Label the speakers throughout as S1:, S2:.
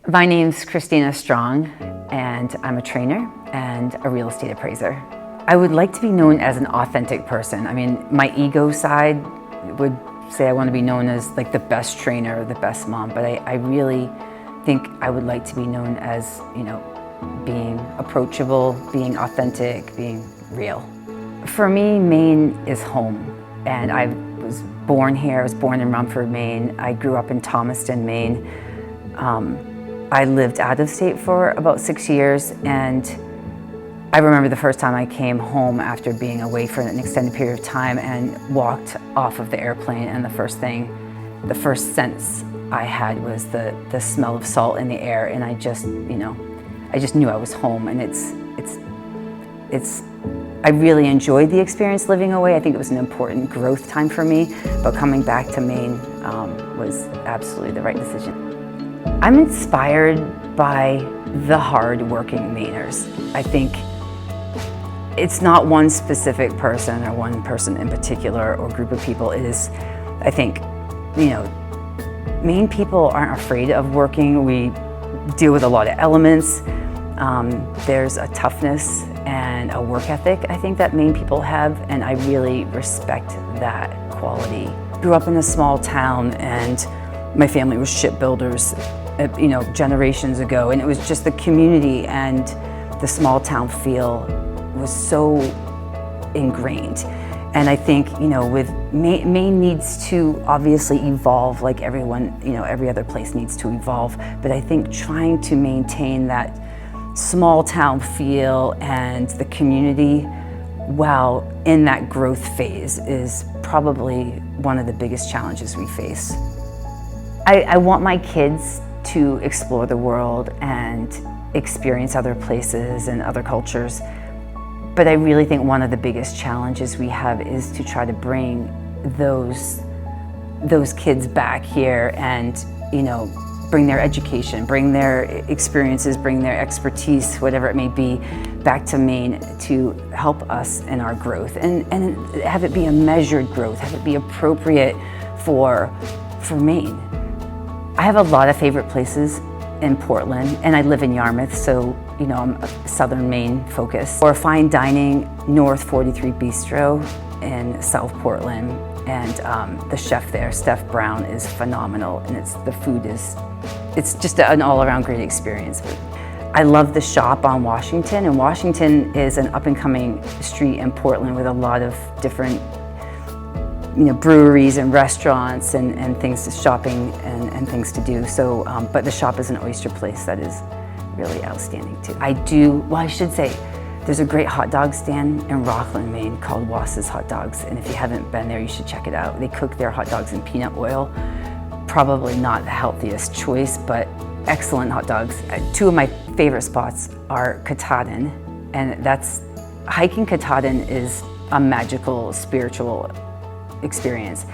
S1: My name's Christina Strong, and I'm a trainer and a real estate appraiser. I would like to be known as an authentic person. I mean, my ego side would say I want to be known as like the best trainer, the best mom, but I really think I would like to be known as, being approachable, being authentic, being real. For me, Maine is home, and I was born here. I was born in Rumford, Maine. I grew up in Thomaston, Maine. I lived out of state for about 6 years, and I remember the first time I came home after being away for an extended period of time and walked off of the airplane, and the first sense I had was the smell of salt in the air, and I just knew I was home. And I really enjoyed the experience living away. I think it was an important growth time for me, but coming back to Maine was absolutely the right decision. I'm inspired by the hard-working Mainers. I think it's not one specific person or one person in particular or group of people. It is, I think, Maine people aren't afraid of working. We deal with a lot of elements. There's a toughness and a work ethic, I think, that Maine people have, and I really respect that quality. Grew up in a small town, and my family was shipbuilders, generations ago, and it was just the community and the small town feel was so ingrained. And I think, with Maine needs to obviously evolve like everyone, every other place needs to evolve, but I think trying to maintain that small town feel and the community while in that growth phase is probably one of the biggest challenges we face. I want my kids to explore the world and experience other places and other cultures. But I really think one of the biggest challenges we have is to try to bring those kids back here and, bring their education, bring their experiences, bring their expertise, whatever it may be, back to Maine to help us in our growth and have it be a measured growth, have it be appropriate for Maine. I have a lot of favorite places in Portland, and I live in Yarmouth, so I'm southern Maine focused. For fine dining, North 43 Bistro in South Portland, and the chef there, Steph Brown, is phenomenal, and the food is just an all-around great experience. I love the Shop on Washington, and Washington is an up-and-coming street in Portland with a lot of different breweries and restaurants and things to shopping and things to do. So, but the Shop is an oyster place that is really outstanding too. I should say, there's a great hot dog stand in Rockland, Maine called Wass's Hot Dogs, and if you haven't been there, you should check it out. They cook their hot dogs in peanut oil. Probably not the healthiest choice, but excellent hot dogs. Two of my favorite spots are Katahdin, and hiking Katahdin is a magical, spiritual experience,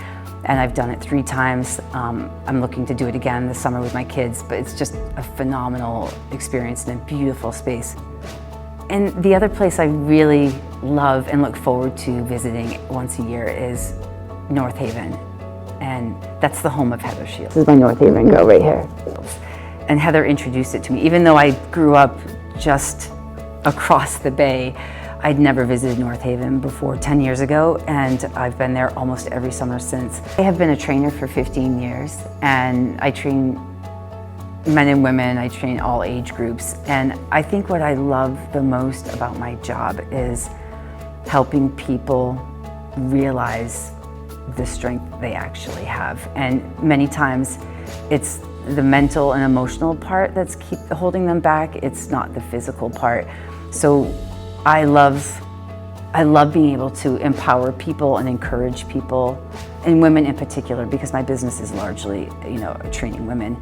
S1: and I've done it 3 times. I'm looking to do it again this summer with my kids, but it's just a phenomenal experience and a beautiful space. And the other place I really love and look forward to visiting once a year is North Haven, and that's the home of Heather Shields. This is my North Haven girl right here. And Heather introduced it to me. Even though I grew up just across the bay, I'd never visited North Haven before 10 years ago, and I've been there almost every summer since. I have been a trainer for 15 years, and I train men and women, I train all age groups, and I think what I love the most about my job is helping people realize the strength they actually have. And many times it's the mental and emotional part that's holding them back, it's not the physical part. So I love being able to empower people and encourage people, and women in particular, because my business is largely, training women.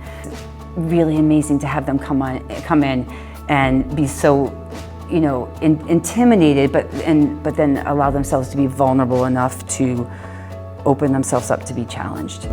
S1: Really amazing to have them come in and be so, intimidated, but then allow themselves to be vulnerable enough to open themselves up to be challenged.